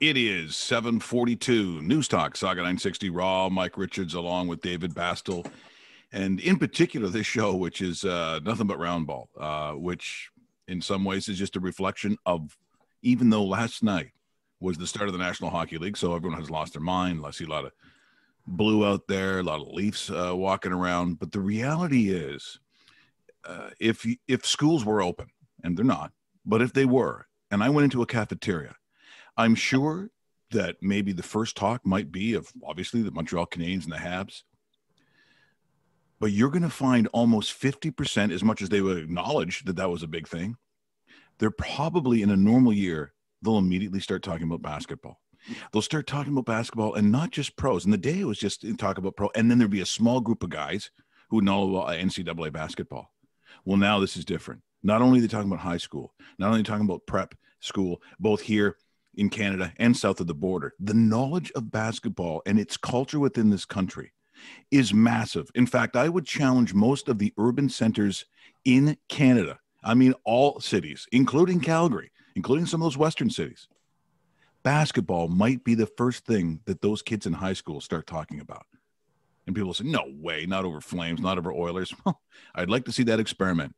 It is 7:42. Newstalk Sauga 960 Raw. Mike Richards along with David Bastl. And in particular, this show, which is nothing but round ball, which in some ways is just a reflection of, even though last night was the start of the National Hockey League, so everyone has lost their mind. I see a lot of blue out there, a lot of Leafs walking around. But the reality is, if schools were open, and they're not, but if they were, and I went into a cafeteria, I'm sure that maybe the first talk might be of, obviously, the Montreal Canadiens and the Habs. But you're going to find almost 50%, as much as they would acknowledge that that was a big thing, they're probably, in a normal year, they'll immediately start talking about basketball. They'll start talking about basketball, and not just pros. In the day, it was just talk about pro. And then there'd be a small group of guys who would know about NCAA basketball. Well, now this is different. Not only are they talking about high school, not only talking about prep school, both here in Canada and south of the border. The knowledge of basketball and its culture within this country is massive. In fact, I would challenge most of the urban centers in Canada. I mean, all cities, including Calgary, including some of those Western cities. Basketball might be the first thing that those kids in high school start talking about. And people say, no way, not over Flames, not over Oilers. Well, I'd like to see that experiment.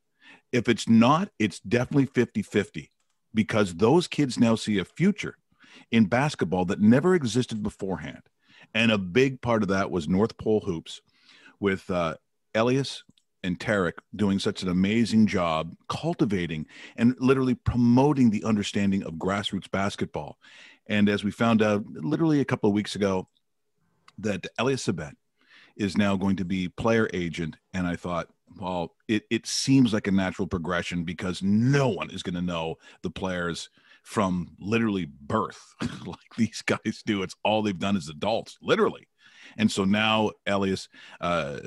If it's not, it's definitely 50-50. Because those kids now see a future in basketball that never existed beforehand. And a big part of that was North Pole Hoops with Elias and Tarek doing such an amazing job cultivating and literally promoting the understanding of grassroots basketball. And as we found out literally a couple of weeks ago, that Elias Sbiet is now going to be player agent. And I thought, well, it seems like a natural progression, because no one is going to know the players from literally birth like these guys do. It's all they've done as adults, literally. And so now Elias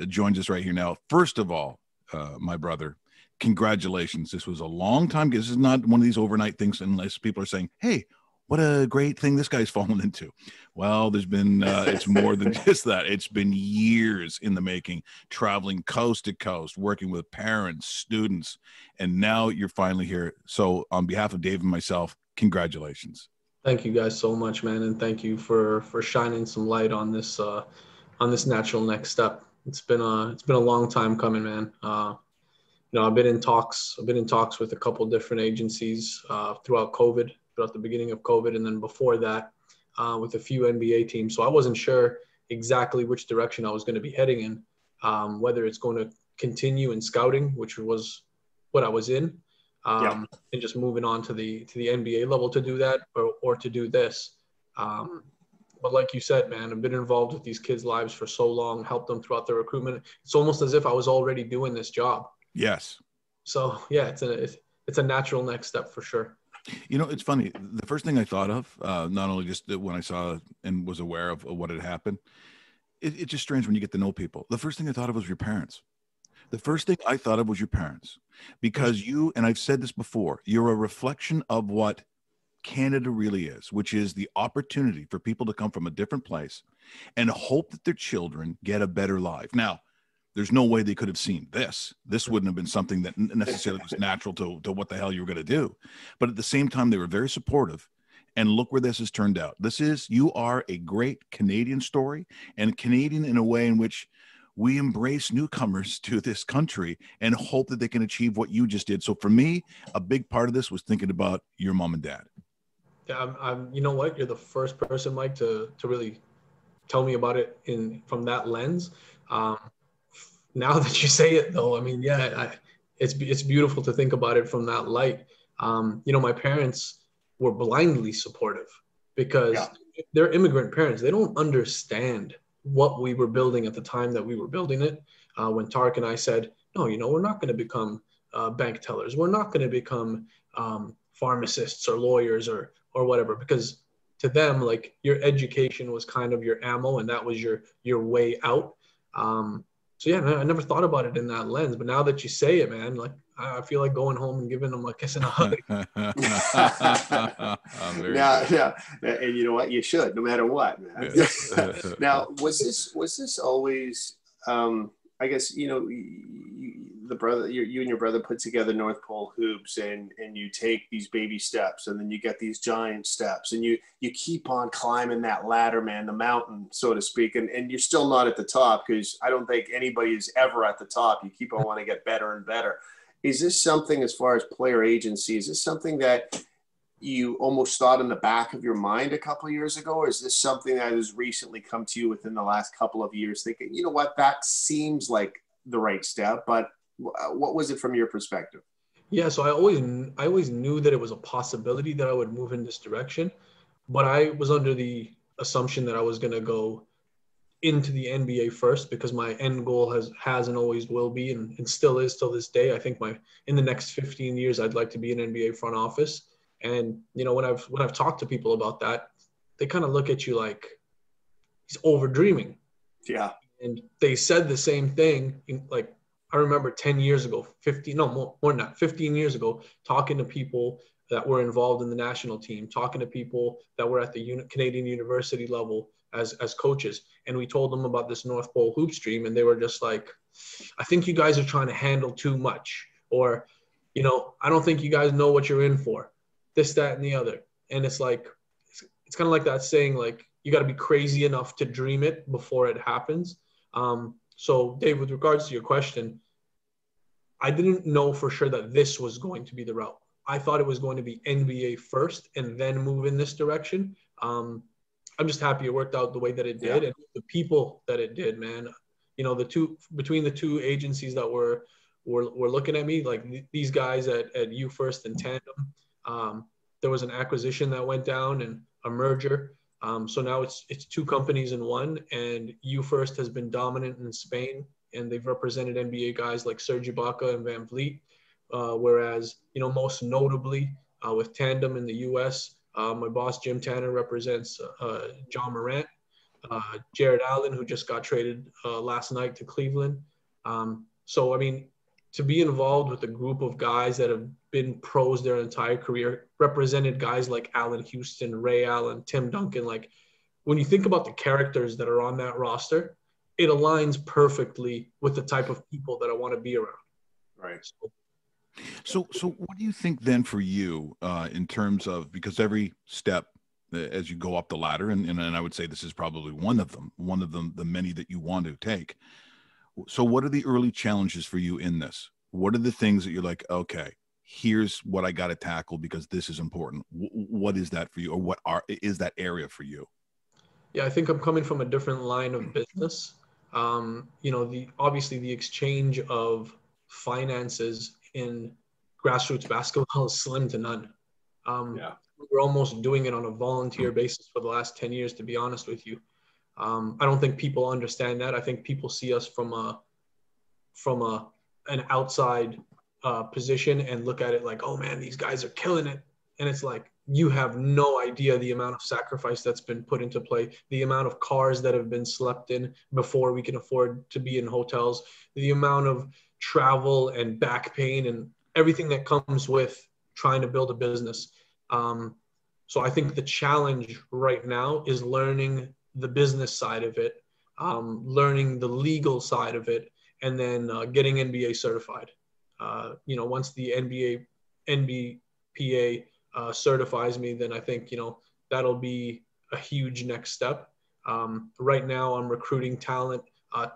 joins us right here now. First of all, my brother, congratulations. This was a long time. This is not one of these overnight things, unless people are saying, hey, what a great thing this guy's fallen into. Well, there's been, it's more than just that. It's been years in the making, traveling coast to coast, working with parents, students, and now you're finally here. So on behalf of Dave and myself, congratulations. Thank you guys so much, man. And thank you for shining some light on this natural next step. It's been a long time coming, man. I've been in talks with a couple different agencies throughout the beginning of COVID, and then before that with a few NBA teams. So I wasn't sure exactly which direction I was going to be heading in, whether it's going to continue in scouting, which was what I was in, and just moving on to the NBA level to do that, or to do this. But like you said, man, I've been involved with these kids' lives for so long, helped them throughout their recruitment. It's almost as if I was already doing this job. Yes. So yeah, it's a natural next step for sure. You know, it's funny. The first thing I thought of, not only just when I saw and was aware of what had happened, it's just strange when you get to know people. The first thing I thought of was your parents. The first thing I thought of was your parents, because you, and I've said this before, you're a reflection of what Canada really is, which is the opportunity for people to come from a different place and hope that their children get a better life. Now, there's no way they could have seen this. This wouldn't have been something that necessarily was natural to what the hell you were going to do. But at the same time, they were very supportive. And look where this has turned out. You are a great Canadian story, and Canadian in a way in which we embrace newcomers to this country and hope that they can achieve what you just did. So for me, a big part of this was thinking about your mom and dad. Yeah, you know what? You're the first person, Mike, to really tell me about it from that lens. Now that you say it, though, I mean, yeah, it's beautiful to think about it from that light. My parents were blindly supportive because they're immigrant parents. They don't understand what we were building at the time that we were building it. When Tarek and I said, no, we're not going to become bank tellers. We're not going to become pharmacists or lawyers or whatever, because to them, like, your education was kind of your ammo, and that was your way out. So yeah, I never thought about it in that lens, but now that you say it, man, like, I feel like going home and giving them a kiss and a hug. Yeah, and you know what? You should, no matter what, man. Now, was this always? I guess you and your brother put together North Pole Hoops, and you take these baby steps, and then you get these giant steps, and you keep on climbing that ladder, man, the mountain, so to speak, and you're still not at the top, because I don't think anybody is ever at the top. You keep on wanting to get better and better. Is this something, as far as player agency, is this something that you almost thought in the back of your mind a couple of years ago, or is this something that has recently come to you within the last couple of years, thinking, you know what, that seems like the right step? But what was it from your perspective? Yeah, so I always knew that it was a possibility that I would move in this direction, but I was under the assumption that I was going to go into the NBA first, because my end goal has and always will be, and still is till this day. I think in the next 15 years, I'd like to be an NBA front office. And, you know, when I've talked to people about that, they kind of look at you like he's over dreaming. Yeah. And they said the same thing. Like, I remember 10 years ago, 15 years ago, talking to people that were involved in the national team, talking to people that were at the Canadian university level as coaches. And we told them about this North Pole Hoops dream. And they were just like, I think you guys are trying to handle too much. Or, you know, I don't think you guys know what you're in for. This, that, and the other. And it's like, it's kind of like that saying, like, you got to be crazy enough to dream it before it happens. So Dave, with regards to your question, I didn't know for sure that this was going to be the route. I thought it was going to be NBA first and then move in this direction. I'm just happy it worked out the way that it did, and the people that it did, man. You know, between the two agencies that were looking at me, like these guys at You First and Tandem. There was an acquisition that went down and a merger. So now it's two companies in one, and You First has been dominant in Spain, and they've represented NBA guys like Serge Ibaka and Van Vliet. Whereas, you know, most notably with Tandem in the U.S., my boss Jim Tanner represents John Morant, Jared Allen, who just got traded last night to Cleveland. So, I mean, to be involved with a group of guys that have been pros their entire career, represented guys like Allen Houston, Ray Allen, Tim Duncan. Like, when you think about the characters that are on that roster, it aligns perfectly with the type of people that I want to be around. Right. So what do you think then for you in terms of, because every step as you go up the ladder, and I would say this is probably one of them, the many that you want to take. So what are the early challenges for you in this? What are the things that you're like, okay, here's what I got to tackle because this is important? What is that for you, or is that area for you? Yeah, I think I'm coming from a different line of business. You know, obviously the exchange of finances in grassroots basketball is slim to none. We're almost doing it on a volunteer basis for the last 10 years, to be honest with you. I don't think people understand that. I think people see us from an outside position and look at it like, oh man, these guys are killing it. And it's like, you have no idea the amount of sacrifice that's been put into play, the amount of cars that have been slept in before we can afford to be in hotels, the amount of travel and back pain and everything that comes with trying to build a business. So I think the challenge right now is learning the business side of it, learning the legal side of it, and then getting NBA certified. You know, once the NBPA certifies me, then I think, you know, that'll be a huge next step. Right now I'm recruiting talent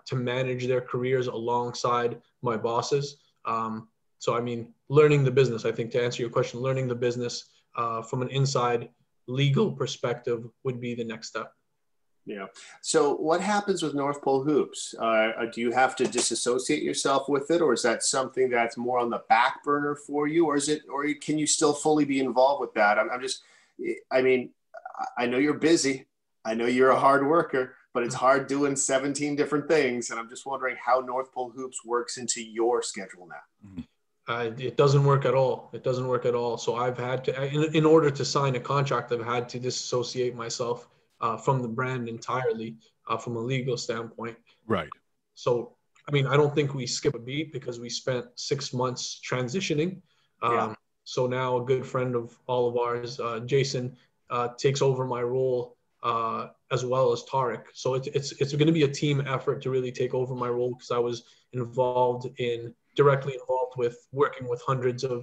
to manage their careers alongside my bosses. So, I mean, learning the business, I think, to answer your question, learning the business from an inside legal perspective would be the next step. Yeah. So what happens with North Pole Hoops? Do you have to disassociate yourself with it, or is that something that's more on the back burner for you, or can you still fully be involved with that? I mean, I know you're busy. I know you're a hard worker, but it's hard doing 17 different things. And I'm just wondering how North Pole Hoops works into your schedule now. It doesn't work at all. It doesn't work at all. So I've had to, in order to sign a contract, I've had to disassociate myself from the brand entirely from a legal standpoint. Right. So, I mean, I don't think we skip a beat because we spent 6 months transitioning. So now a good friend of all of ours, Jason, takes over my role as well as Tarek. So it's going to be a team effort to really take over my role because I was involved in directly involved with working with hundreds of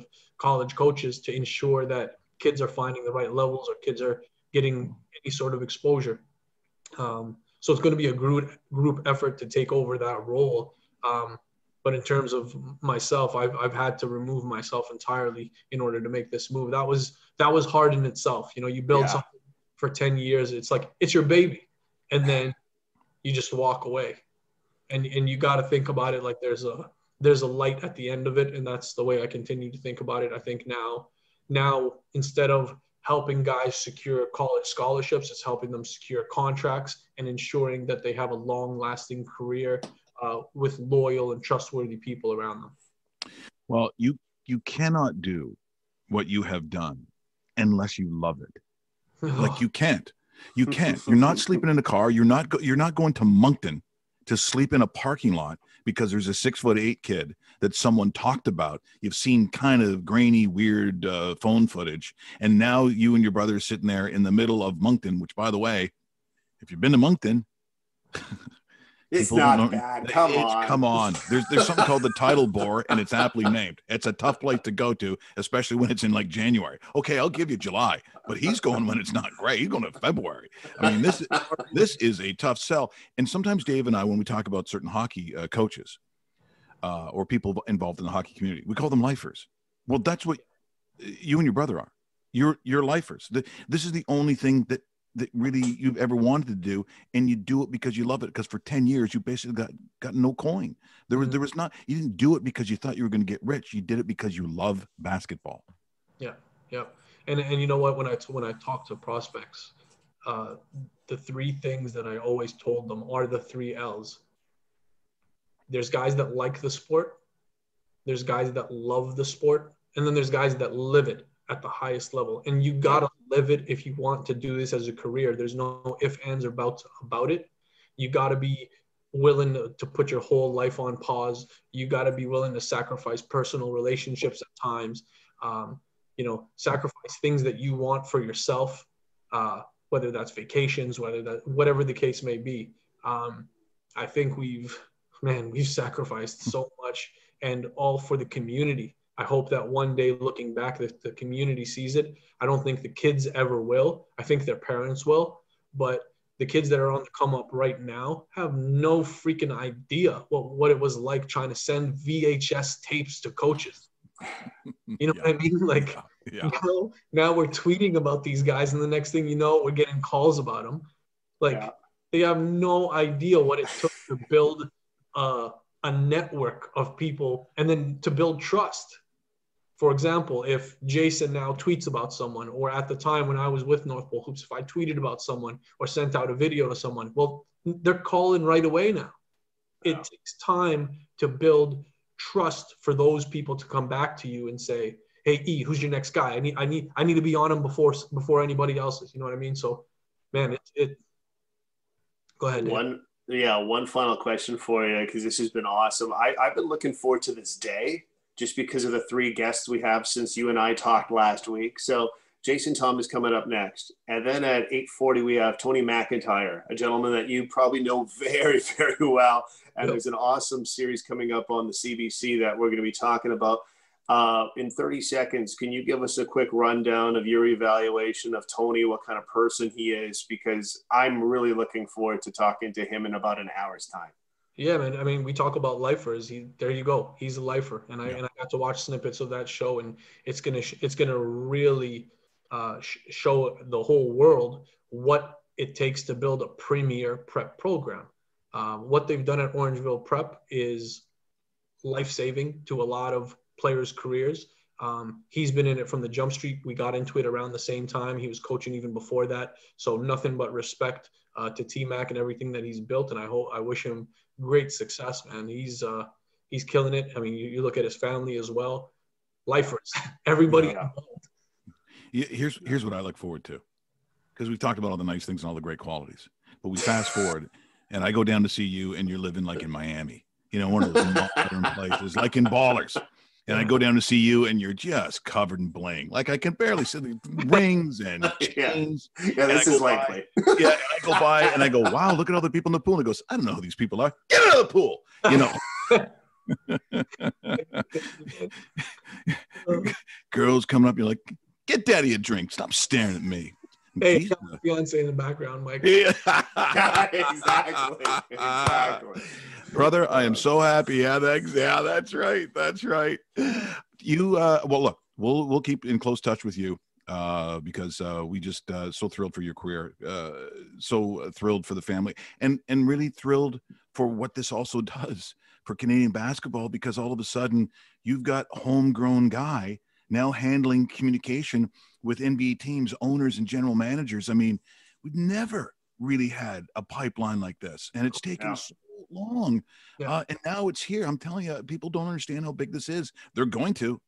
college coaches to ensure that kids are finding the right levels or kids are getting any sort of exposure. So it's going to be a group effort to take over that role. But in terms of myself, I've had to remove myself entirely in order to make this move. That was hard in itself. You know, you build something for 10 years. It's like, it's your baby. And then you just walk away. And you got to think about it like there's a light at the end of it. And that's the way I continue to think about it. I think now instead of helping guys secure college scholarships, it's helping them secure contracts and ensuring that they have a long-lasting career with loyal and trustworthy people around them. Well, you cannot do what you have done unless you love it. Like you can't. You're not sleeping in a car. You're not going to Moncton to sleep in a parking lot because there's a 6'8" kid that someone talked about. You've seen kind of grainy, weird phone footage. And now you and your brother are sitting there in the middle of Moncton, which, by the way, if you've been to Moncton, it's not bad. Come on. There's something called the Tidal Bore, and it's aptly named. It's a tough place to go to, especially when it's in like January. Okay, I'll give you July, but he's going when it's not great. He's going to February. I mean, this is a tough sell. And sometimes Dave and I, when we talk about certain hockey coaches or people involved in the hockey community, we call them lifers. Well, that's what you and your brother are. You're lifers. This is the only thing that really you've ever wanted to do, and you do it because you love it. Because for 10 years you basically got no coin. There was not, you didn't do it because you thought you were going to get rich. You did it because you love basketball. Yeah. And you know what, when I talk to prospects, the three things that I always told them are the 3 L's. There's guys that like the sport, there's guys that love the sport, and then there's guys that live it at the highest level. And you got to live it if you want to do this as a career. There's no ifs, ands, or buts about it. You got to be willing to put your whole life on pause. You got to be willing to sacrifice personal relationships at times, sacrifice things that you want for yourself, whether that's vacations, whatever the case may be. I think we've sacrificed so much, and all for the community. I hope that one day, looking back, the community sees it. I don't think the kids ever will. I think their parents will. But the kids that are on the come up right now have no freaking idea what it was like trying to send VHS tapes to coaches. You know what I mean? Like, now we're tweeting about these guys, and the next thing you know, we're getting calls about them. Like, they have no idea what it took to build a network of people and then to build trust. For example, if Jason now tweets about someone, or at the time when I was with North Pole Hoops, if I tweeted about someone or sent out a video to someone, well, they're calling right away now. It takes time to build trust for those people to come back to you and say, "Hey, E, who's your next guy? I need to be on him before anybody else is." You know what I mean? So, man, Go ahead, Dave. One final question for you, because this has been awesome. I've been looking forward to this day, just because of the 3 guests we have since you and I talked last week. So Jason Thom is coming up next. And then at 8:40, we have Tony MacIntyre, a gentleman that you probably know very, very well. And there's an awesome series coming up on the CBC that we're going to be talking about. In 30 seconds, can you give us a quick rundown of your evaluation of Tony, what kind of person he is? Because I'm really looking forward to talking to him in about an hour's time. Yeah, man. I mean, we talk about lifers. There you go. He's a lifer, and I got to watch snippets of that show, and it's gonna really show the whole world what it takes to build a premier prep program. What they've done at Orangeville Prep is life-saving to a lot of players' careers. He's been in it from the jump street. We got into it around the same time. He was coaching even before that. So nothing but respect to T-Mac and everything that he's built. And I wish him great success, man. He's killing it. I mean, you look at his family as well. Lifers, everybody involved. Here's what I look forward to, because we've talked about all the nice things and all the great qualities, but we fast forward and I go down to see you and you're living like in Miami, one of those modern places, like in Ballers. And I go down to see you, and you're just covered in bling. Like, I can barely see the rings and chains. Yeah, this is likely. And I go by, and I go, wow, look at all the people in the pool. And he goes, I don't know who these people are. Get out of the pool. Girls coming up, you're like, get daddy a drink. Stop staring at me. Hey, you got my fiance in the background, Mike. Yeah. Exactly. Brother, I am so happy. Yeah, that's right. That's right. You well, look, we'll keep in close touch with you because we just so thrilled for your career, so thrilled for the family, and really thrilled for what this also does for Canadian basketball, because all of a sudden you've got a homegrown guy now handling communication with NBA teams, owners, and general managers. I mean, we've never really had a pipeline like this, and it's taken so long. Yeah. And now it's here. I'm telling you, people don't understand how big this is. They're going to,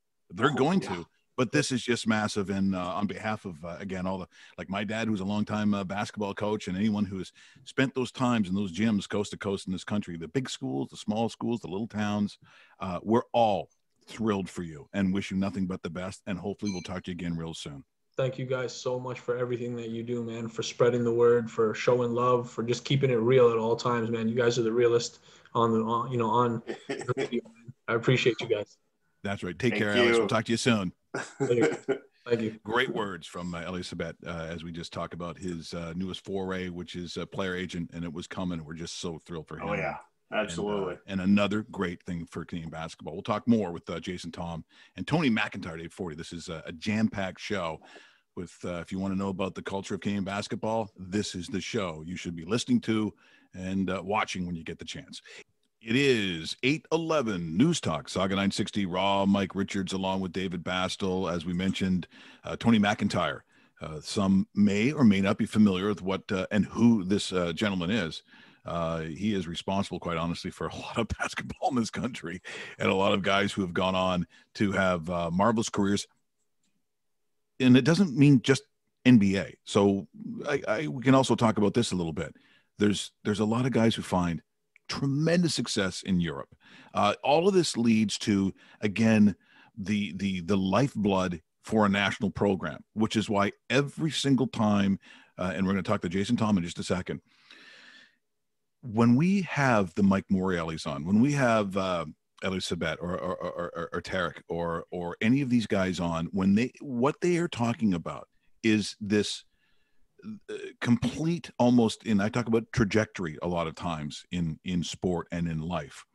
but this is just massive. And on behalf of, again, all the, like my dad, who's a longtime basketball coach, and anyone who has spent those times in those gyms coast to coast in this country, the big schools, the small schools, the little towns, we're all thrilled for you and wish you nothing but the best. And hopefully we'll talk to you again real soon. Thank you guys so much for everything that you do, man, for spreading the word, for showing love, for just keeping it real at all times, man. You guys are the realest on the video, man. I appreciate you guys. That's right. Take care, Elias. We'll talk to you soon. Thank you. Great words from Elias Sbiet as we just talk about his newest foray, which is a player agent, and it was coming. We're just so thrilled for him. Oh, yeah. Absolutely. And another great thing for Canadian basketball. We'll talk more with Jason, Thom, and Tony MacIntyre at 8:40. This is a jam-packed show with, if you want to know about the culture of Canadian basketball, this is the show you should be listening to and watching when you get the chance. It is 8:11 Newstalk Sauga 960 Raw. Mike Richards along with David Bastl. As we mentioned, Tony MacIntyre. Some may or may not be familiar with what and who this gentleman is. He is responsible, quite honestly, for a lot of basketball in this country and a lot of guys who have gone on to have marvelous careers. And it doesn't mean just NBA. So we can also talk about this a little bit. There's a lot of guys who find tremendous success in Europe. All of this leads to, again, the lifeblood for a national program, which is why every single time, and we're going to talk to Jason, Thom in just a second, when we have the Mike Morreale's on, when we have Elias Sbiet or Tarek or any of these guys on, what they are talking about is this complete, almost I talk about trajectory a lot of times in sport and in life.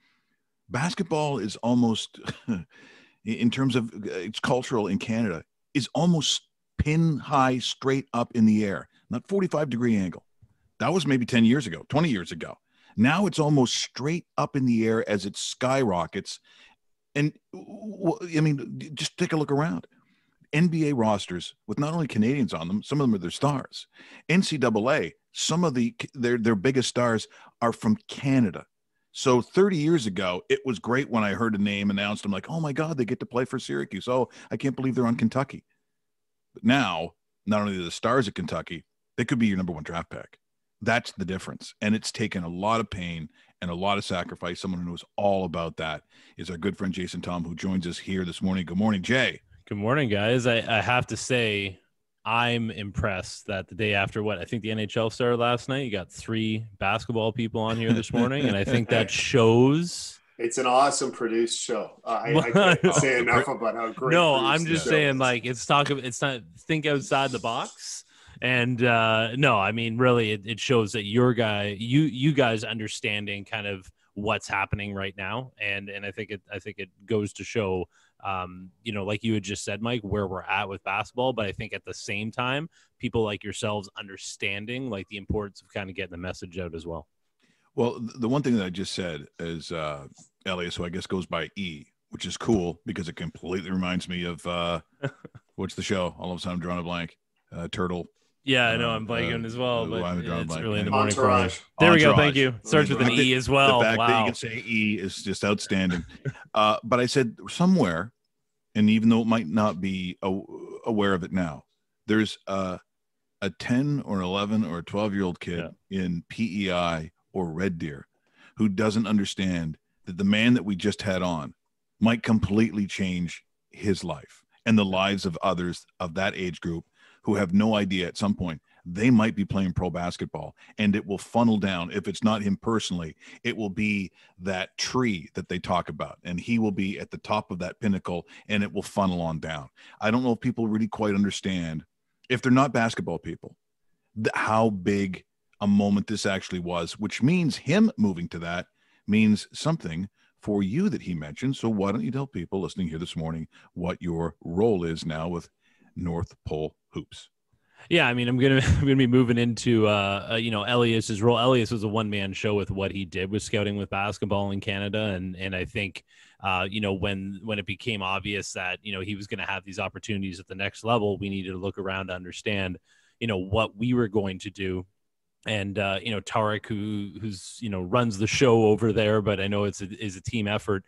Basketball is almost, in terms of its cultural in Canada, is almost pin high, straight up in the air, not 45-degree angle. That was maybe 10 years ago, 20 years ago. Now it's almost straight up in the air as it skyrockets. And I mean, just take a look around. NBA rosters with not only Canadians on them, some of them are their stars. NCAA, some of their biggest stars are from Canada. So 30 years ago, it was great when I heard a name announced. I'm like, oh my God, they get to play for Syracuse. Oh, I can't believe they're on Kentucky. But now, not only are the stars at Kentucky, they could be your number one draft pick. That's the difference. And it's taken a lot of pain and a lot of sacrifice. Someone who knows all about that is our good friend Jason, Thom, who joins us here this morning. Good morning, Jay. Good morning, guys. I have to say, I'm impressed that the day after I think the NHL started last night, you got 3 basketball people on here this morning. And I think that shows. It's an awesome produced show. I can't say enough about how great. No, I'm just saying, like, it's not think outside the box. And no, I mean, really, it shows that you guys understanding kind of what's happening right now, and I think it goes to show, like you had just said, Mike, where we're at with basketball. But I think at the same time, people like yourselves understanding like the importance of kind of getting the message out as well. Well, the one thing that I just said is Elias, who I guess goes by E, which is cool because it completely reminds me of what's the show? All of a sudden, I'm drawing a blank. Turtle. Yeah, I know I'm blanking as well, but it's really in the morning for me. There we go. Thank you. Starts with an E as well. The fact that you can say E is just outstanding. But I said somewhere, and even though it might not be aware of it now, there's a 10 or 11 or 12-year-old kid in PEI or Red Deer who doesn't understand that the man that we just had on might completely change his life and the lives of others of that age group who have no idea at some point they might be playing pro basketball, and it will funnel down. If it's not him personally, it will be that tree that they talk about, and he will be at the top of that pinnacle, and it will funnel on down. I don't know if people really quite understand, if they're not basketball people, how big a moment this actually was, which means him moving to that means something for you that he mentioned. So why don't you tell people listening here this morning what your role is now with North Pole Hoops? Yeah, I mean, I'm gonna be moving into Elias's role. Elias was a one-man show with what he did with scouting with basketball in Canada, and I think when it became obvious that he was going to have these opportunities at the next level, we needed to look around to understand what we were going to do. And Tarek, who's runs the show over there, but I know is a team effort.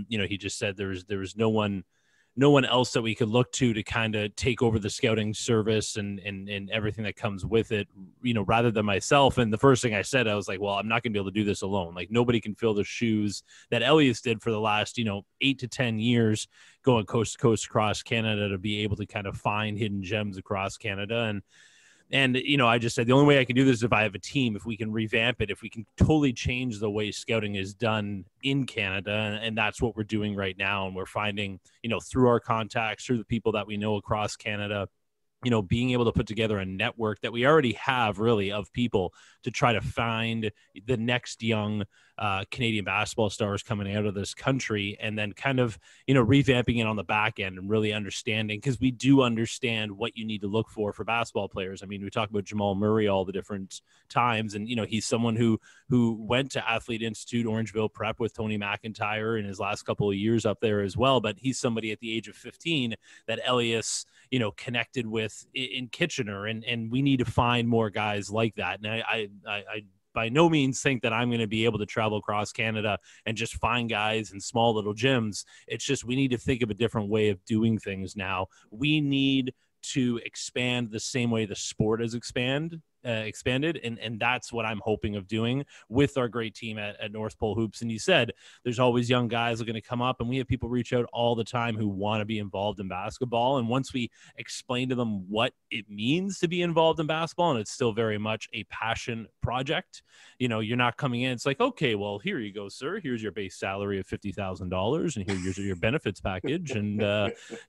He just said there was no one else that we could look to kind of take over the scouting service and everything that comes with it, rather than myself. And the first thing I said, I was like, well, I'm not gonna be able to do this alone. Like, nobody can fill the shoes that Elias did for the last, 8 to 10 years, going coast to coast across Canada to be able to kind of find hidden gems across Canada. And I just said the only way I can do this is if I have a team, if we can revamp it, if we can totally change the way scouting is done in Canada. And that's what we're doing right now. And we're finding, through our contacts, through the people that we know across Canada, being able to put together a network that we already have, really, of people to try to find the next young Canadian basketball stars coming out of this country, and then kind of, revamping it on the back end and really understanding, because we do understand what you need to look for basketball players. I mean, we talk about Jamal Murray all the different times, and, he's someone who went to Athlete Institute, Orangeville Prep with Tony MacIntyre in his last couple of years up there as well. But he's somebody at the age of 15 that Elias, connected with in Kitchener, and we need to find more guys like that. And I by no means think that I'm going to be able to travel across Canada and just find guys in small little gyms. It's just, we need to think of a different way of doing things now. We need to expand the same way the sport has expanded. And that's what I'm hoping of doing with our great team at North Pole Hoops. And you said there's always young guys that are going to come up, and we have people reach out all the time who want to be involved in basketball. And once we explain to them what it means to be involved in basketball, and it's still very much a passion project, you're not coming in, it's like, okay, well, here you go, sir, here's your base salary of $50,000, and here's your benefits package, and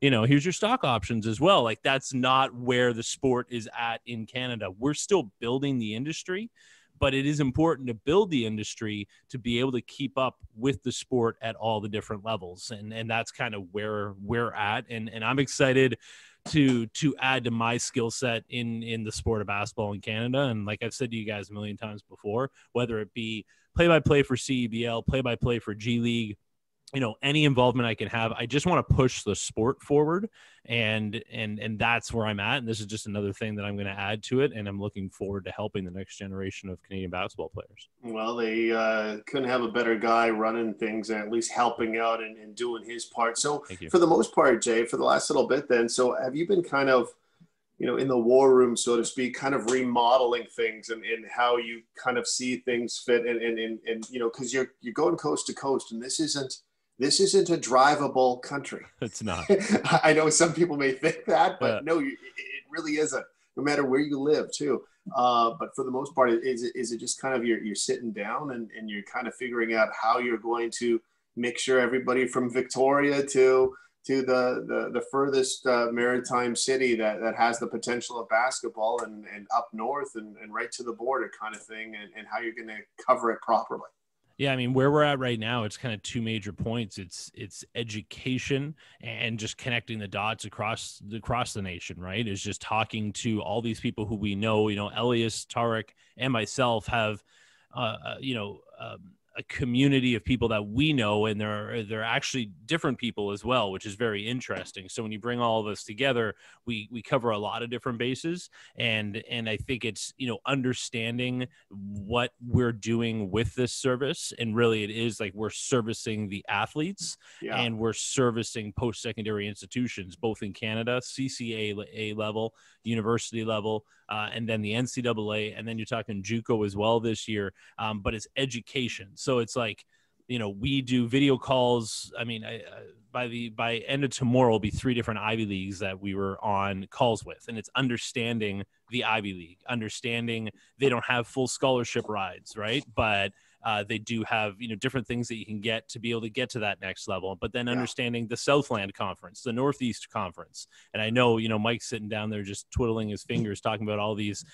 here's your stock options as well. Like, that's not where the sport is at in Canada. We're still building the industry, but it is important to build the industry to be able to keep up with the sport at all the different levels. And that's kind of where we're at. And I'm excited to add to my skill set in the sport of basketball in Canada. And like I've said to you guys a million times before, whether it be play-by-play for CEBL, play-by-play for G League, any involvement I can have, I just want to push the sport forward, and that's where I'm at. And this is just another thing that I'm going to add to it. And I'm looking forward to helping the next generation of Canadian basketball players. Well, they couldn't have a better guy running things and at least helping out and doing his part. So for the most part, Jay, for the last little bit then, so have you been kind of, in the war room, so to speak, kind of remodeling things and how you kind of see things fit and because you're going coast to coast, and this isn't a drivable country. It's not. I know some people may think that, but no, it really isn't, no matter where you live too. But for the most part, is it just kind of you're sitting down and you're kind of figuring out how you're going to make sure everybody from Victoria to the furthest maritime city that has the potential of basketball and up north and right to the border kind of thing, and how you're going to cover it properly. Yeah, I mean, where we're at right now, it's kind of two major points. It's education and just connecting the dots across the nation, right? It's just talking to all these people who we know. Elias, Tarek, and myself have, a community of people that we know, and they're actually different people as well, which is very interesting. So when you bring all of us together, we cover a lot of different bases, and I think it's understanding what we're doing with this service, and really it is like we're servicing the athletes, and we're servicing post-secondary institutions, both in Canada, CCA level, university level, and then the NCAA, and then you're talking JUCO as well this year. But it's education. So it's like, we do video calls. I mean, by end of tomorrow will be 3 different Ivy Leagues that we were on calls with, and it's understanding the Ivy League, understanding they don't have full scholarship rides, right? But they do have, different things that you can get to be able to get to that next level. But then understanding the Southland Conference, the Northeast Conference. And I know, Mike's sitting down there just twiddling his fingers talking about all these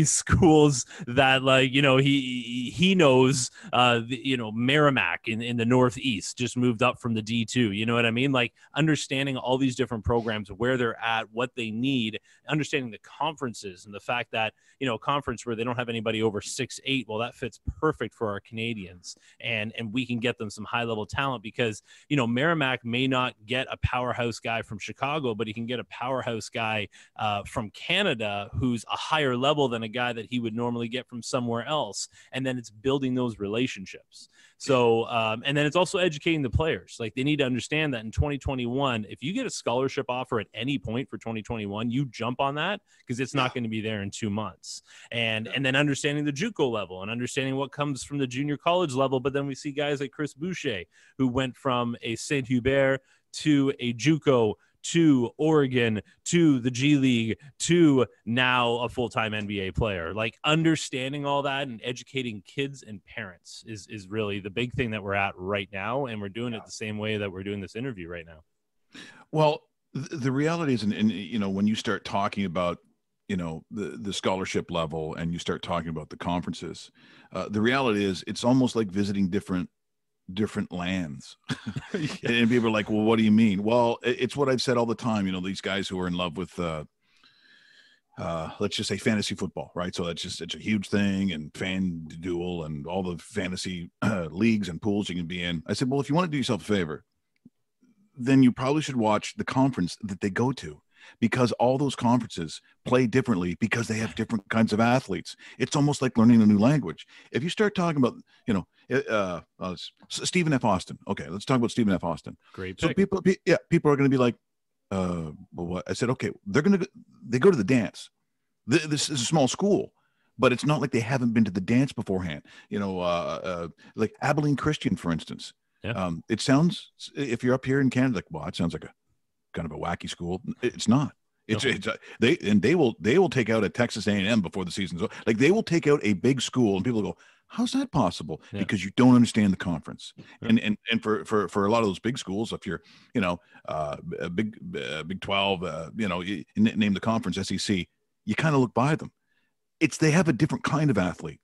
schools that, like, he knows, Merrimack in the Northeast just moved up from the D2. You know what I mean? Like, understanding all these different programs, where they're at, what they need, understanding the conferences, and the fact that, a conference where they don't have anybody over 6'8", well, that fits perfect for our Canadians, and we can get them some high level talent, because Merrimack may not get a powerhouse guy from Chicago, but he can get a powerhouse guy from Canada who's a higher level than a guy that he would normally get from somewhere else. And then it's building those relationships. So and then it's also educating the players. Like, they need to understand that in 2021, if you get a scholarship offer at any point for 2021, you jump on that, because it's not going to be there in 2 months. And then understanding the JUCO level and understanding what comes from the junior college level. But then we see guys like Chris Boucher, who went from a Saint Hubert to a JUCO to Oregon to the G League to now a full-time NBA player. Like, understanding all that and educating kids and parents is really the big thing that we're at right now. And we're doing it the same way that we're doing this interview right now. Well, the reality is, and when you start talking about, the scholarship level, and you start talking about the conferences, the reality is it's almost like visiting different lands. And people are like, well, what do you mean? Well, it's what I've said all the time. These guys who are in love with let's just say fantasy football, right? So it's a huge thing, and FanDuel and all the fantasy leagues and pools you can be in. I said, well, if you want to do yourself a favor, then you probably should watch the conference that they go to, because all those conferences play differently, because they have different kinds of athletes. It's almost like learning a new language. If you start talking about, Stephen F. Austin. Okay, let's talk about Stephen F. Austin. Great pick. So people are going to be like, well, what? I said, okay, they go to the dance. This is a small school, but it's not like they haven't been to the dance beforehand. Like Abilene Christian, for instance. Yeah. It sounds, if you're up here in Canada, like, well, it sounds like a kind of a wacky school. It's not. They will take out a Texas A&M before the season's over. Like, they will take out a big school, and people go, how's that possible? Yeah. Because you don't understand the conference. Yeah. And for a lot of those big schools, if you're, Big 12, you name the conference, SEC, you kind of look by them. They have a different kind of athlete,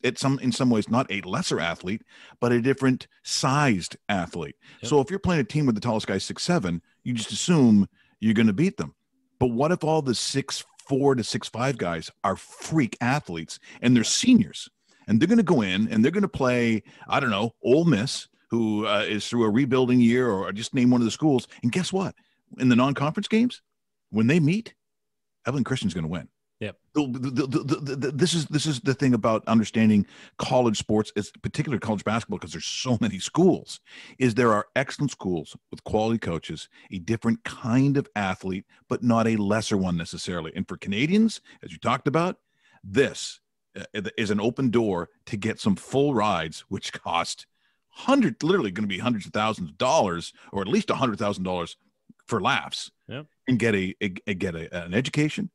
in some ways, not a lesser athlete, but a different sized athlete. Yep. So if you're playing a team with the tallest guy 6'7", you just assume you're going to beat them. But what if all the 6'4" to 6'5" guys are freak athletes, and they're seniors, and they're going to go in and they're going to play, I don't know, Ole Miss, who is through a rebuilding year, or just name one of the schools. And guess what? In the non-conference games, when they meet, Abilene Christian's going to win. Yep. This is the thing about understanding college sports, particularly college basketball, because there's so many schools, is there are excellent schools with quality coaches, a different kind of athlete, but not a lesser one necessarily. And for Canadians, as you talked about, this is an open door to get some full rides, which cost literally going to be hundreds of thousands of dollars, or at least $100,000 for laughs. Yep. And get an education.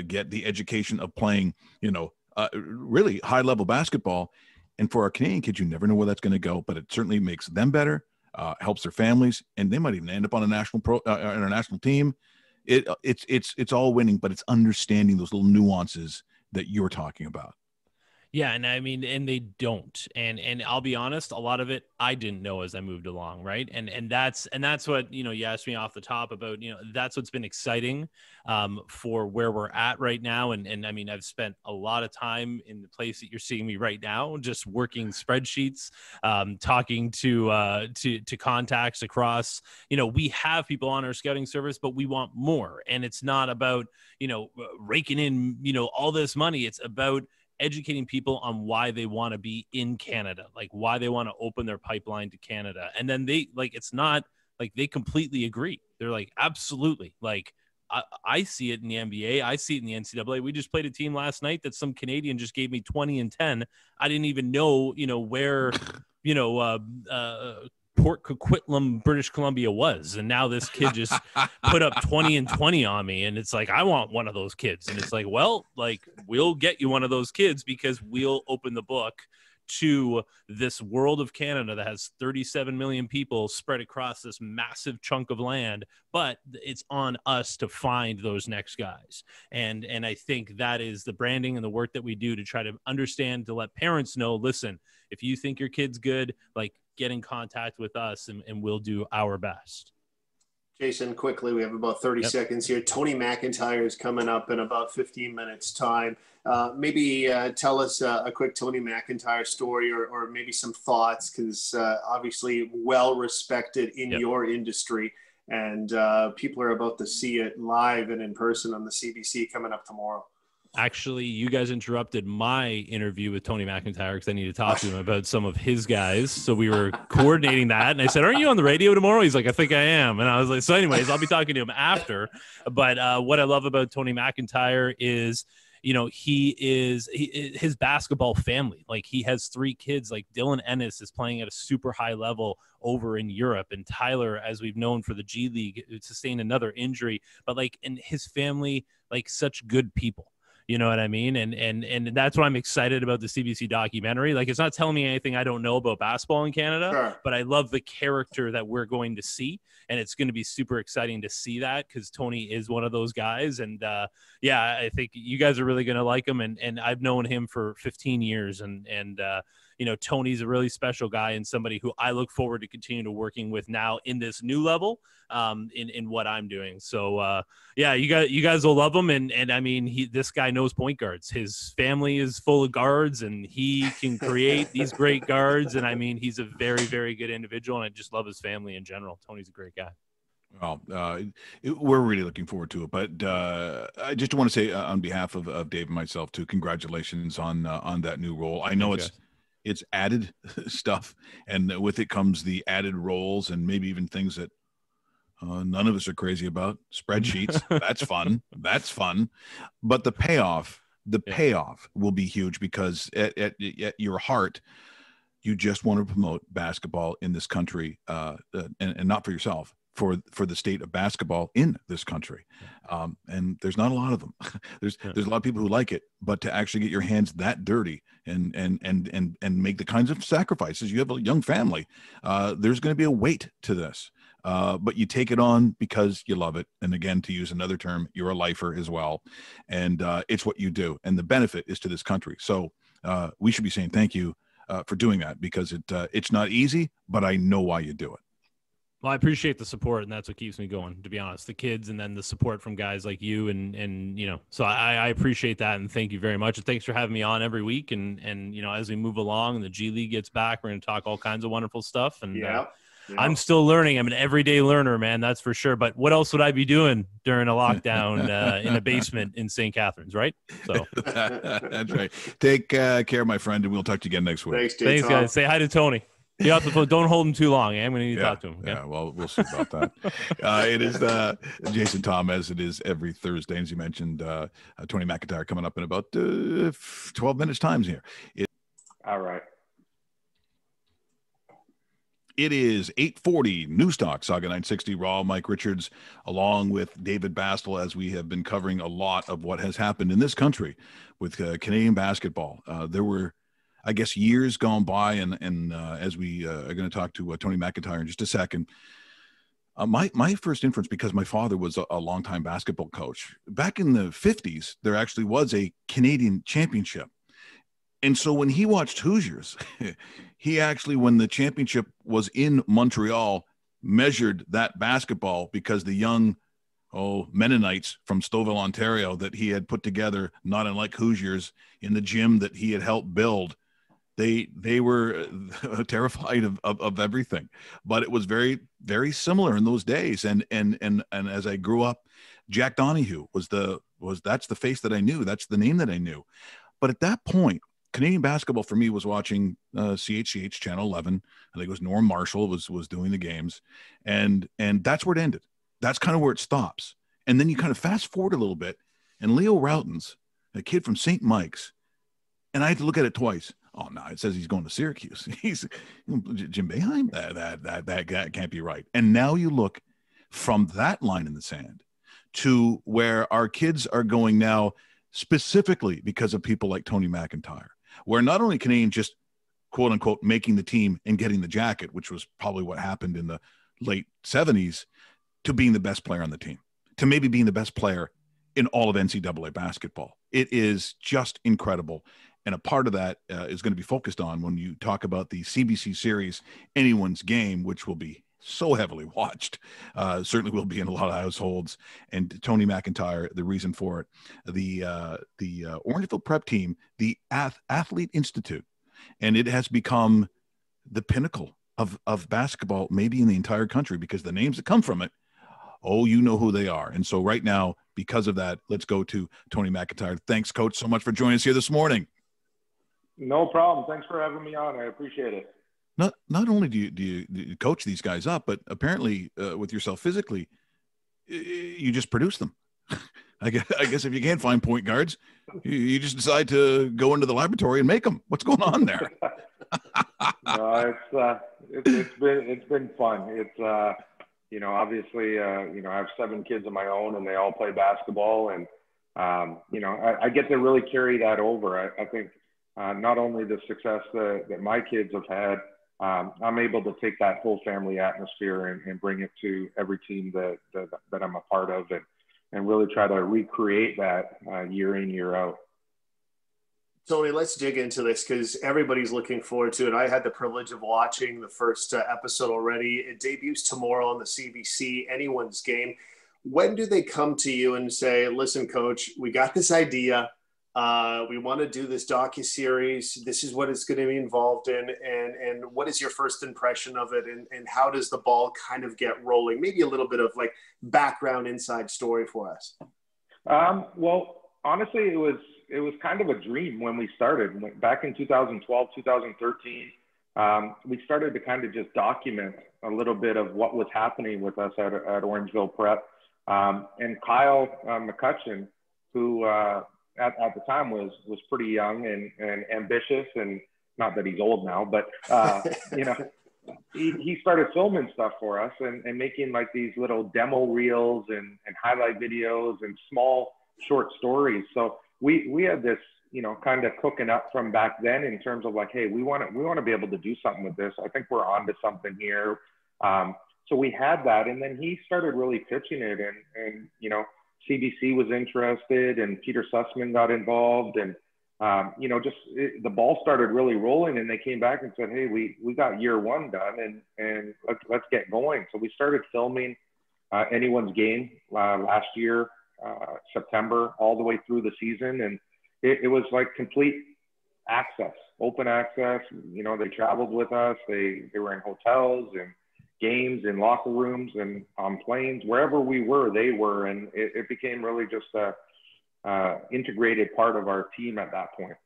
Get the education of playing, really high level basketball. And for our Canadian kids, you never know where that's going to go, but it certainly makes them better, helps their families, and they might even end up on a international team. It's all winning, but it's understanding those little nuances that you're talking about. Yeah, and I mean, and they don't, and I'll be honest, a lot of it I didn't know as I moved along, right? And that's what, you asked me off the top about, that's what's been exciting for where we're at right now, and I mean, I've spent a lot of time in the place that you're seeing me right now, just working spreadsheets, talking to contacts across. We have people on our scouting service, but we want more, and it's not about raking in all this money. It's about educating people on why they want to be in Canada, like why they want to open their pipeline to Canada. And then it's not like they completely agree. They're like, absolutely. Like I see it in the NBA. I see it in the NCAA. We just played a team last night that some Canadian just gave me 20 and 10. I didn't even know, where, Port Coquitlam, British Columbia was. And now this kid just put up 20 and 20 on me. And it's like, I want one of those kids. And it's like, well, like, we'll get you one of those kids because we'll open the book to this world of Canada that has 37 million people spread across this massive chunk of land, but it's on us to find those next guys. And I think that is the branding and the work that we do to try to understand, to let parents know, listen, if you think your kid's good, like, get in contact with us and we'll do our best. Jason, quickly, we have about 30 seconds here. Tony MacIntyre is coming up in about 15 minutes time. Maybe tell us a quick Tony MacIntyre story or maybe some thoughts, because obviously well-respected in your industry, and people are about to see it live and in person on the CBC coming up tomorrow. Actually, you guys interrupted my interview with Tony MacIntyre because I need to talk to him about some of his guys. So we were coordinating that. And I said, aren't you on the radio tomorrow? He's like, I think I am. And I was like, so anyways, I'll be talking to him after. But what I love about Tony MacIntyre is, you know, his basketball family. Like, he has 3 kids. Like, Dylan Ennis is playing at a super high level over in Europe. And Tyler, as we've known for the G League, sustained another injury. But like, in his family, like, such good people. You know what I mean? And that's what I'm excited about the CBC documentary. Like, it's not telling me anything I don't know about basketball in Canada, but I love the character that we're going to see. And it's going to be super exciting to see that, because Tony is one of those guys. And yeah, I think you guys are really going to like him. And I've known him for 15 years. And you know, Tony's a really special guy and somebody who I look forward to continue to working with now in this new level, in what I'm doing. So yeah, you guys will love him. And I mean, this guy knows point guards. His family is full of guards, and he can create these great guards. And I mean, he's a very, very good individual, and I just love his family in general. Tony's a great guy. Well, we're really looking forward to it. But I just want to say on behalf of Dave and myself too, congratulations on that new role. I know it's added stuff, and with it comes the added roles and maybe even things that none of us are crazy about. Spreadsheets, that's fun. That's fun. But the payoff will be huge, because at your heart, you just want to promote basketball in this country, and not for yourself, for the state of basketball in this country. And there's not a lot of them. There's a lot of people who like it, but to actually get your hands that dirty and make the kinds of sacrifices, you have a young family, there's going to be a weight to this. But you take it on because you love it. And again, to use another term, you're a lifer as well. And it's what you do. And the benefit is to this country. So we should be saying thank you for doing that, because it's not easy, but I know why you do it. Well, I appreciate the support, and that's what keeps me going, to be honest. The kids, and then the support from guys like you, and you know, so I appreciate that, and thank you very much. And thanks for having me on every week. And you know, as we move along and the G League gets back, we're going to talk all kinds of wonderful stuff. And I'm still learning. I'm an everyday learner, man. That's for sure. But what else would I be doing during a lockdown in a basement in St. Catharines, right? So that's right. Take care, my friend, and we'll talk to you again next week. Thanks, guys. Say hi to Tony. Get off the phone. Don't hold him too long. I'm going to need to talk to him. Okay? Yeah, well, we'll see about that. It is Jason Thom, as it is every Thursday. As you mentioned, Tony MacIntyre coming up in about 12 minutes times here. All right. It is 8:40, Newstalk Sauga 960 Raw. Mike Richards, along with David Bastl, as we have been covering a lot of what has happened in this country with Canadian basketball. There were, I guess, years gone by, and as we are going to talk to Tony MacIntyre in just a second. My first inference, because my father was a longtime basketball coach, back in the 50s, there actually was a Canadian championship. And so when he watched Hoosiers, he actually, when the championship was in Montreal, measured that basketball, because the young Mennonites from Stouffville, Ontario, that he had put together, not unlike Hoosiers, in the gym that he had helped build, they were terrified of everything. But it was very, very similar in those days. And as I grew up, Jack Donahue that's the face that I knew. That's the name that I knew. But at that point, Canadian basketball for me was watching CHCH Channel 11. I think it was Norm Marshall was doing the games, and that's where it ended. That's kind of where it stops. And then you kind of fast forward a little bit, and Leo Routens, a kid from St. Mike's, and I had to look at it twice. Oh no, it says he's going to Syracuse. He's Jim Boeheim. That can't be right. And now you look from that line in the sand to where our kids are going now, specifically because of people like Tony MacIntyre, where not only can he just quote unquote making the team and getting the jacket, which was probably what happened in the late 70s, to being the best player on the team, to maybe being the best player in all of NCAA basketball. It is just incredible. And a part of that is going to be focused on when you talk about the CBC series, Anyone's Game, which will be so heavily watched, certainly will be in a lot of households. And Tony MacIntyre, the reason for it, the Orangeville Prep team, the Athlete Institute, and it has become the pinnacle of basketball, maybe in the entire country, because the names that come from it, oh, you know who they are. And so right now, because of that, let's go to Tony MacIntyre. Thanks, Coach, so much for joining us here this morning. No problem. Thanks for having me on. I appreciate it. Not only do you coach these guys up, but apparently with yourself physically, you just produce them. I guess if you can't find point guards, you just decide to go into the laboratory and make them. What's going on there? No, it's been fun. It's obviously I have 7 kids of my own, and they all play basketball, and I get to really carry that over. I think not only the success that my kids have had, I'm able to take that whole family atmosphere and bring it to every team that I'm a part of, and really try to recreate that year in, year out. Tony, let's dig into this because everybody's looking forward to it. I had the privilege of watching the first episode already. It debuts tomorrow on the CBC, Anyone's Game. When do they come to you and say, listen, Coach, we got this idea. We want to do this docuseries. This is what it's going to be involved in. And what is your first impression of it? And how does the ball kind of get rolling? Maybe a little bit of like background inside story for us. Well, honestly, it was kind of a dream when we started. Back in 2012, 2013, we started to kind of just document a little bit of what was happening with us at Orangeville Prep. And Kyle McCutcheon, who at the time was pretty young and ambitious, and not that he's old now, but he started filming stuff for us and making like these little demo reels and highlight videos and small short stories. So we had this, kind of cooking up from back then in terms of like, hey, we want to be able to do something with this. I think we're onto something here. So we had that, and then he started really pitching it, and CBC was interested, and Peter Sussman got involved, and the ball started really rolling, and they came back and said, hey, we got year 1 done, and let's get going. So we started filming Anyone's Game last year, September, all the way through the season, and it was like complete access, open access. They traveled with us. They were in hotels and games, in locker rooms, and on planes, wherever we were, they were, and it became really just a integrated part of our team at that point.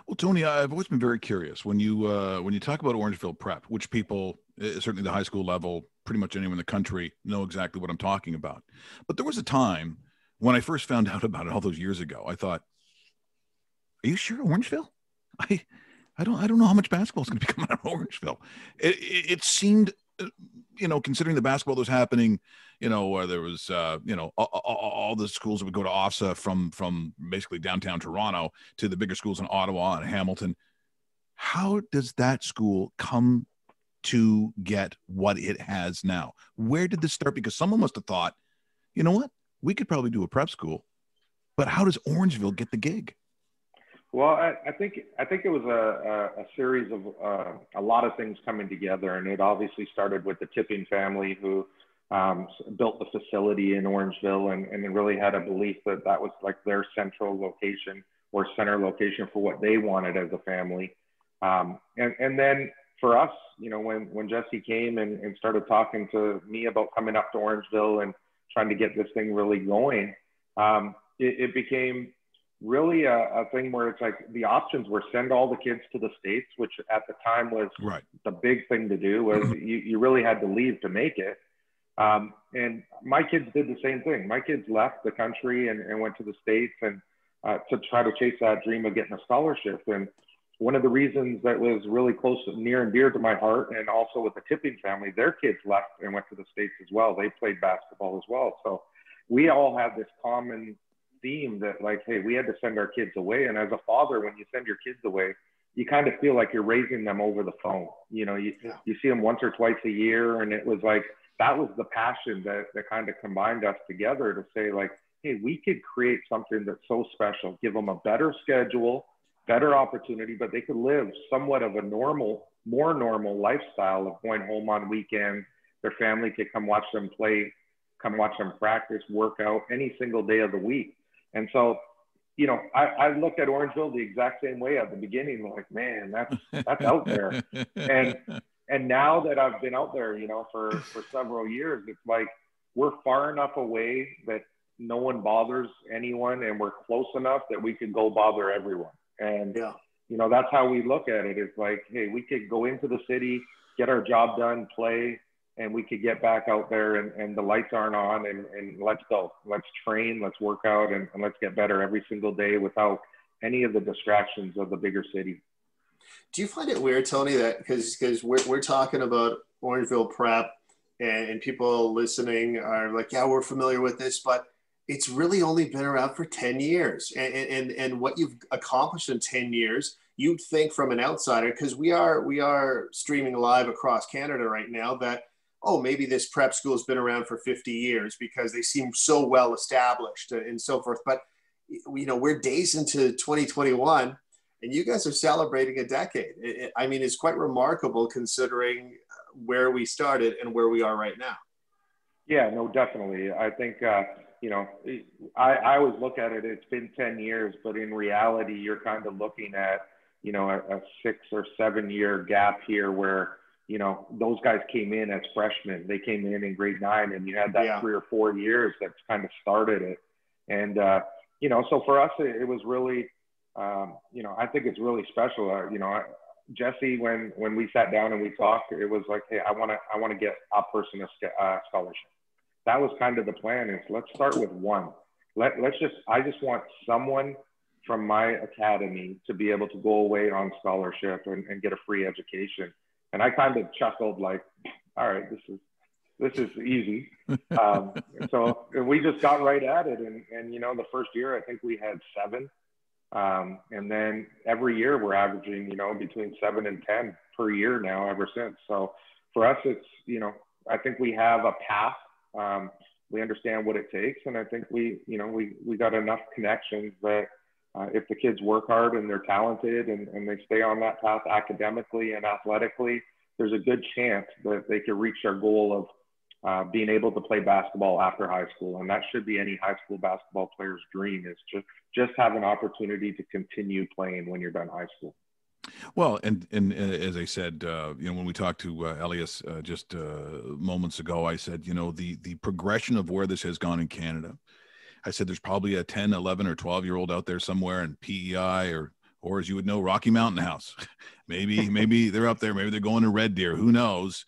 Well, Tony, I've always been very curious when you talk about Orangeville Prep, which people, certainly the high school level, pretty much anyone in the country know exactly what I'm talking about. But there was a time when I first found out about it all those years ago, I thought, are you sure Orangeville? I don't know how much basketball is going to be coming out of Orangeville. It seemed, considering the basketball that was happening, where there was, all the schools that would go to OFSA from basically downtown Toronto to the bigger schools in Ottawa and Hamilton. How does that school come to get what it has now? Where did this start? Because someone must have thought, you know what, we could probably do a prep school, but how does Orangeville get the gig? Well, I think it was a series of a lot of things coming together, and it obviously started with the Tipping family, who built the facility in Orangeville, and they really had a belief that was like their central location or center location for what they wanted as a family. And then for us, when Jesse came and started talking to me about coming up to Orangeville and trying to get this thing really going, it became really a thing where it's like the options were send all the kids to the States, which at the time was right. The big thing to do. Was you really had to leave to make it. And my kids did the same thing. My kids left the country and went to the States and to try to chase that dream of getting a scholarship. And one of the reasons that was really close, near and dear to my heart, and also with the Tipping family, their kids left and went to the States as well. They played basketball as well. So we all have this common theme that, like, hey, we had to send our kids away. And as a father, when you send your kids away, you kind of feel like you're raising them over the phone. You know, you see them once or twice a year. And it was like, that was the passion that kind of combined us together to say, like, hey, we could create something that's so special, give them a better schedule, better opportunity, but they could live somewhat of a more normal lifestyle of going home on weekends. Their family could come watch them play, come watch them practice, work out any single day of the week. And so, you know, I looked at Orangeville the exact same way at the beginning, like, man, that's out there. And now that I've been out there, you know, for several years, it's like we're far enough away that no one bothers anyone, and we're close enough that we could go bother everyone. And, you know, that's how we look at it. It's like, hey, we could go into the city, get our job done, play, and we could get back out there and the lights aren't on, and let's go. Let's train, let's work out, and let's get better every single day without any of the distractions of the bigger city. Do you find it weird, Tony, that because we're talking about Orangeville Prep and people listening are like, yeah, we're familiar with this, but it's really only been around for 10 years. And what you've accomplished in 10 years, you'd think from an outsider, because we are streaming live across Canada right now, that, oh, maybe this prep school has been around for 50 years because they seem so well established and so forth. But, you know, we're days into 2021 and you guys are celebrating a decade. I mean, it's quite remarkable considering where we started and where we are right now. Yeah, no, definitely. I think, you know, I always look at it, it's been 10 years, but in reality, you're kind of looking at, you know, a 6 or 7 year gap here where, you know, those guys came in as freshmen. They came in grade 9, and you had that 3 or 4 years that kind of started it. And, you know, so for us, it was really, you know, I think it's really special. You know, Jesse, when we sat down and we talked, it was like, hey, I want to get a person a scholarship. That was kind of the plan, is let's start with one. I just want someone from my academy to be able to go away on scholarship and get a free education. And I kind of chuckled like, all right, this is easy. So we just got right at it. And, you know, the first year, I think we had 7. And then every year we're averaging, you know, between 7 and 10 per year now ever since. So for us, it's, you know, I think we have a path. We understand what it takes. And I think we got enough connections that if the kids work hard and they're talented and they stay on that path academically and athletically, there's a good chance that they could reach their goal of being able to play basketball after high school. And that should be any high school basketball player's dream, is just have an opportunity to continue playing when you're done high school. Well, and as I said, you know, when we talked to Elias just moments ago, I said, you know, the progression of where this has gone in Canada, I said, there's probably a 10, 11 or 12-year-old out there somewhere in PEI or as you would know, Rocky Mountain House. maybe they're up there. Maybe they're going to Red Deer. Who knows?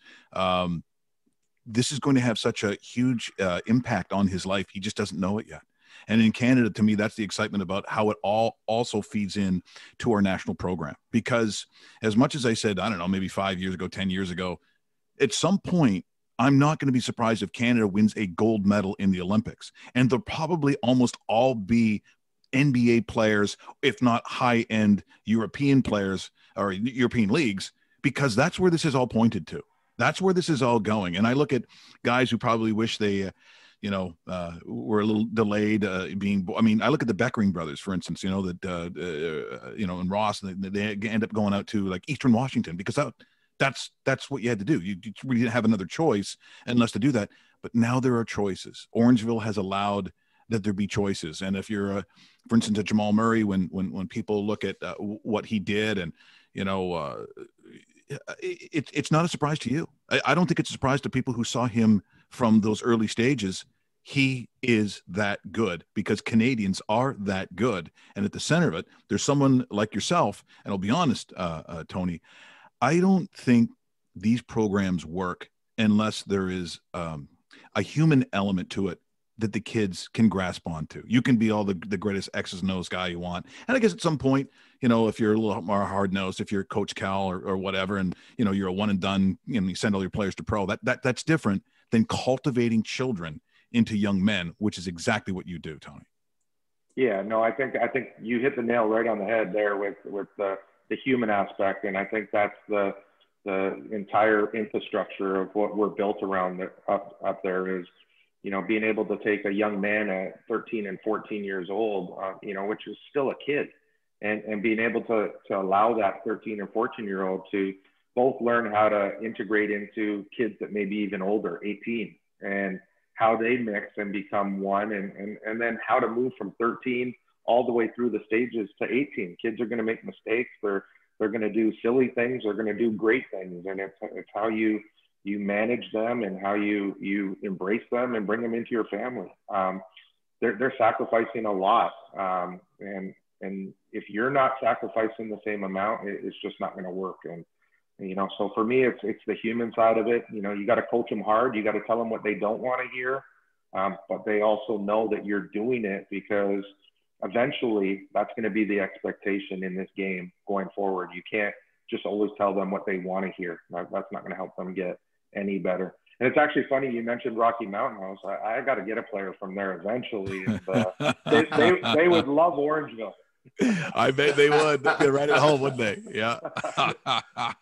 This is going to have such a huge impact on his life. He just doesn't know it yet. And in Canada, to me, that's the excitement about how it all also feeds in to our national program. Because as much as I said, I don't know, maybe 5 years ago, 10 years ago, at some point, I'm not going to be surprised if Canada wins a gold medal in the Olympics. And they'll probably almost all be NBA players, if not high-end European players or European leagues, because that's where this is all pointed to. That's where this is all going. And I look at guys who probably wish they were a little delayed I mean, I look at the Beckering brothers, for instance, you know, that, you know, and Ross, they end up going out to like Eastern Washington because that's what you had to do. You really didn't have another choice unless to do that. But now there are choices. Orangeville has allowed that there be choices. And if you're, for instance, a Jamal Murray, when people look at what he did and, you know, it's not a surprise to you. I don't think it's a surprise to people who saw him from those early stages. He is that good because Canadians are that good. And at the center of it, there's someone like yourself. And I'll be honest, Tony, I don't think these programs work unless there is a human element to it that the kids can grasp onto. You can be all the greatest X's and O's guy you want. And I guess at some point, you know, if you're a little more hard-nosed, if you're Coach Cal or whatever, and, you know, you're a one and done, you know, you send all your players to pro, that's different than cultivating children into young men, which is exactly what you do, Tony. Yeah, no, I think you hit the nail right on the head there with the human aspect. And I think that's the entire infrastructure of what we're built around up there is, you know, being able to take a young man at 13 and 14 years old, you know, which is still a kid, and being able to allow that 13 or 14-year-old to both learn how to integrate into kids that may be even older, 18, and how they mix and become one, and then how to move from 13 all the way through the stages to 18. Kids are going to make mistakes. They're going to do silly things. They're going to do great things. And it's how you manage them and how you embrace them and bring them into your family. They're sacrificing a lot. And if you're not sacrificing the same amount, it's just not going to work. And, you know, so for me, it's the human side of it. You know, you got to coach them hard. You got to tell them what they don't want to hear. But they also know that you're doing it because eventually that's going to be the expectation in this game going forward. You can't just always tell them what they want to hear. That's not going to help them get any better. And it's actually funny you mentioned Rocky Mountain House. I got to get a player from there eventually. And, they would love Orangeville. I bet they would. They're right at home, wouldn't they? Yeah.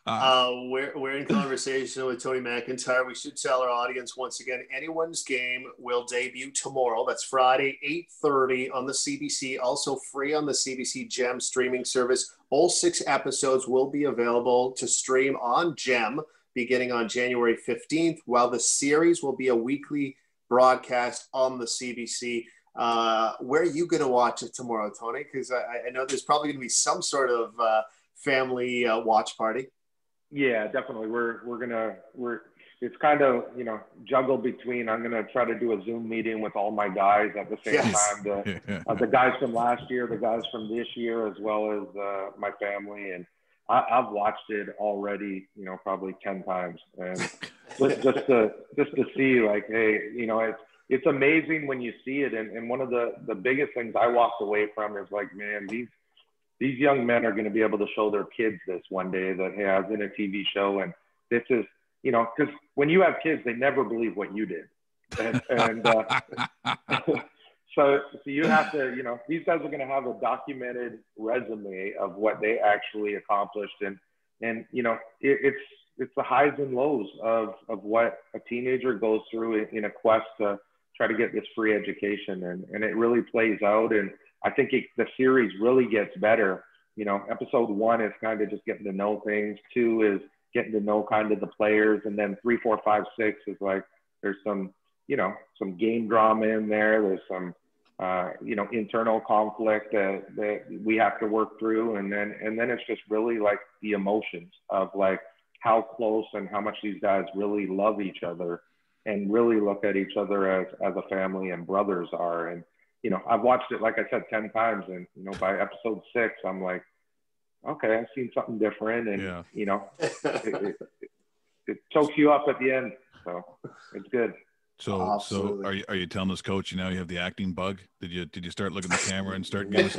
We're in conversation with Tony MacIntyre. We should tell our audience once again, Anyone's Game will debut tomorrow. That's Friday, 8:30 on the CBC. Also free on the CBC Gem streaming service. All 6 episodes will be available to stream on Gem beginning on January 15th, while the series will be a weekly broadcast on the CBC. Where are you going to watch it tomorrow, Tony? Because I know there's probably going to be some sort of family watch party. Yeah, definitely. It's kind of, you know, juggled between, I'm going to try to do a Zoom meeting with all my guys at the same time. The guys from last year, the guys from this year, as well as my family. And I've watched it already, you know, probably 10 times. And just to see, like, hey, you know, it's amazing when you see it. And one of the biggest things I walked away from is like, man, these young men are going to be able to show their kids this one day, that, hey, I was in a TV show and this is, you know, because when you have kids, they never believe what you did. So you have to, you know, these guys are going to have a documented resume of what they actually accomplished. And you know, it's the highs and lows of what a teenager goes through in a quest to try to get this free education. And it really plays out. And I think the series really gets better. You know, episode 1 is kind of just getting to know things. 2 is getting to know kind of the players. And then 3, 4, 5, 6 is like, there's some, you know, some game drama in there. There's some, you know, internal conflict that we have to work through. And then it's just really like the emotions of like how close and how much these guys really love each other and really look at each other as a family and brothers are. And, you know, I've watched it, like I said, 10 times. And, you know, by episode 6, I'm like, okay, I've seen something different. And, you know, it chokes you up at the end. So it's good. So are you telling us, Coach, you know, you have the acting bug? Did you start looking at the camera and start giving us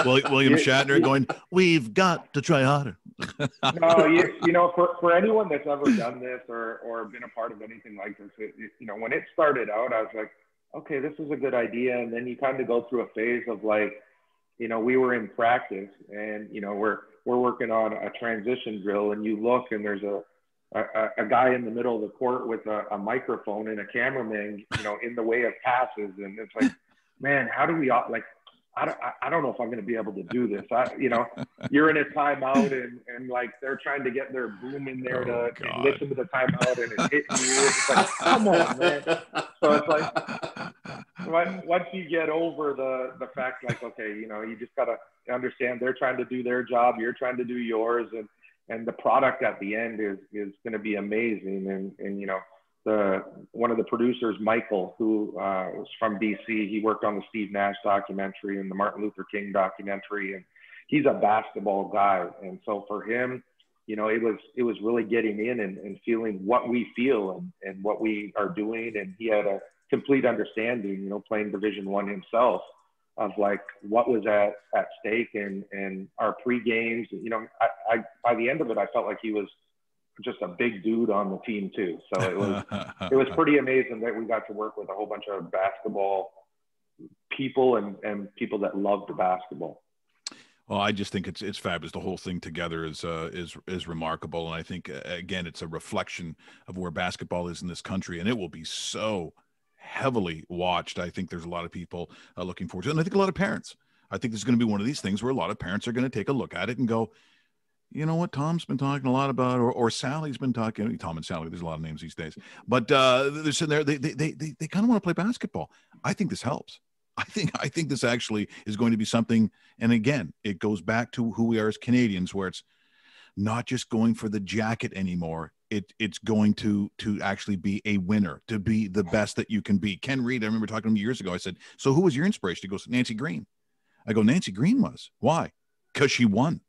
William Shatner going, we've got to try harder? No, you know, for anyone that's ever done this or been a part of anything like this, you know, when it started out, I was like, okay, this is a good idea. And then you kind of go through a phase of like, you know, we were in practice and, you know, we're working on a transition drill, and you look and there's a guy in the middle of the court with a microphone and a cameraman, you know, in the way of passes. And it's like, man, how do we, like, I don't know if I'm going to be able to do this. You know, you're in a timeout and like they're trying to get their boom in there to listen to the timeout, and it's hitting you. It's like, come on, man. So it's like, once you get over the fact, like, okay, you know, you just got to understand they're trying to do their job, you're trying to do yours, and the product at the end is going to be amazing. And you know, one of the producers, Michael, who was from DC, he worked on the Steve Nash documentary and the Martin Luther King documentary, and he's a basketball guy. And so for him, you know, it was really getting in and feeling what we feel and what we are doing. And he had a complete understanding, playing Division I himself, of like what was at stake and our pre-games. I by the end of it, I felt like he was just a big dude on the team too. So it was pretty amazing that we got to work with a whole bunch of basketball people and people that loved basketball. Well, I just think it's fabulous. The whole thing together is remarkable, and I think again it's a reflection of where basketball is in this country, and it will be so heavily watched. I think there's a lot of people looking forward to it, and I think a lot of parents. I think this is going to be one of these things where a lot of parents are going to take a look at it and go, you know what, Tom's been talking a lot about, or Sally's been talking. Tom and Sally, there's a lot of names these days, but they're sitting there. They kind of want to play basketball. I think this helps. I think this actually is going to be something. And again, it goes back to who we are as Canadians, where it's not just going for the jacket anymore. It's going to actually be a winner, to be the best that you can be. Ken Reed, I remember talking to him years ago. I said, so who was your inspiration? He goes, Nancy Green. I go, Nancy Green was. Why? Because she won.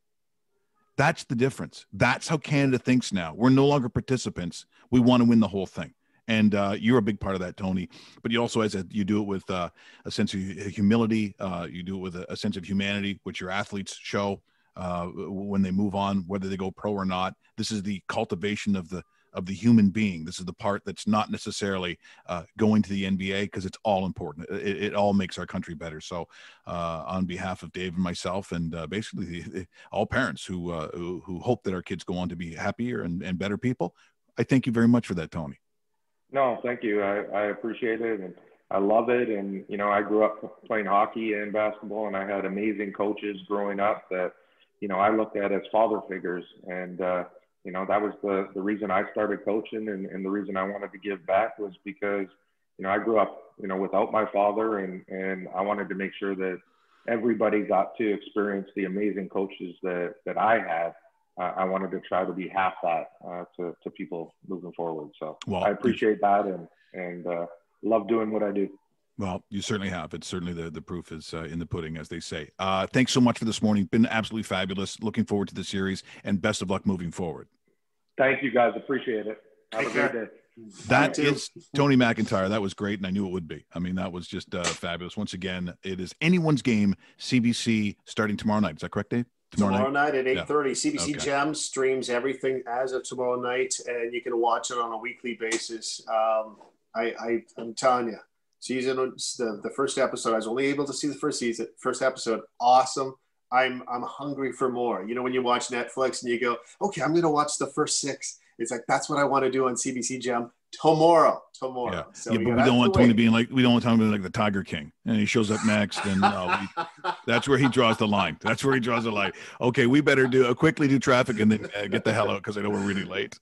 That's the difference. That's how Canada thinks now. We're no longer participants. We want to win the whole thing. And you're a big part of that, Tony. But you also, you do it with a sense of humility. You do it with a sense of humanity, which your athletes show when they move on, whether they go pro or not. This is the cultivation of the human being. This is the part that's not necessarily going to the NBA, because it's all important. It all makes our country better. So on behalf of Dave and myself, and basically all parents who hope that our kids go on to be happier and better people, I thank you very much for that, Tony. No, thank you. I appreciate it, and I love it. And, I grew up playing hockey and basketball, and I had amazing coaches growing up that, I looked at as father figures. And, that was the reason I started coaching, and the reason I wanted to give back was because, I grew up, without my father, and I wanted to make sure that everybody got to experience the amazing coaches that I had. I wanted to try to be half that to people moving forward. So I appreciate that and love doing what I do. Well, you certainly have. It's certainly the proof is in the pudding, as they say. Thanks so much for this morning. Been absolutely fabulous. Looking forward to the series, and best of luck moving forward. Thank you, guys. Appreciate it. Have a great day. That is Tony MacIntyre. That was great, and I knew it would be. I mean, that was just fabulous. Once again, it is anyone's game, CBC, starting tomorrow night. Is that correct, Dave? Tomorrow night at 8:30. Yeah. CBC Gems streams everything as of tomorrow night, and you can watch it on a weekly basis. I'm telling you, the first episode, I was only able to see the first episode. Awesome. I'm hungry for more. When you watch Netflix and you go, okay, I'm going to watch the first 6. It's like, that's what I want to do on CBC Gem tomorrow. Yeah. So but we don't want Tony being like the Tiger King, and he shows up next, and that's where he draws the line. Okay, we better quickly do traffic and then get the hell out, because I know we're really late.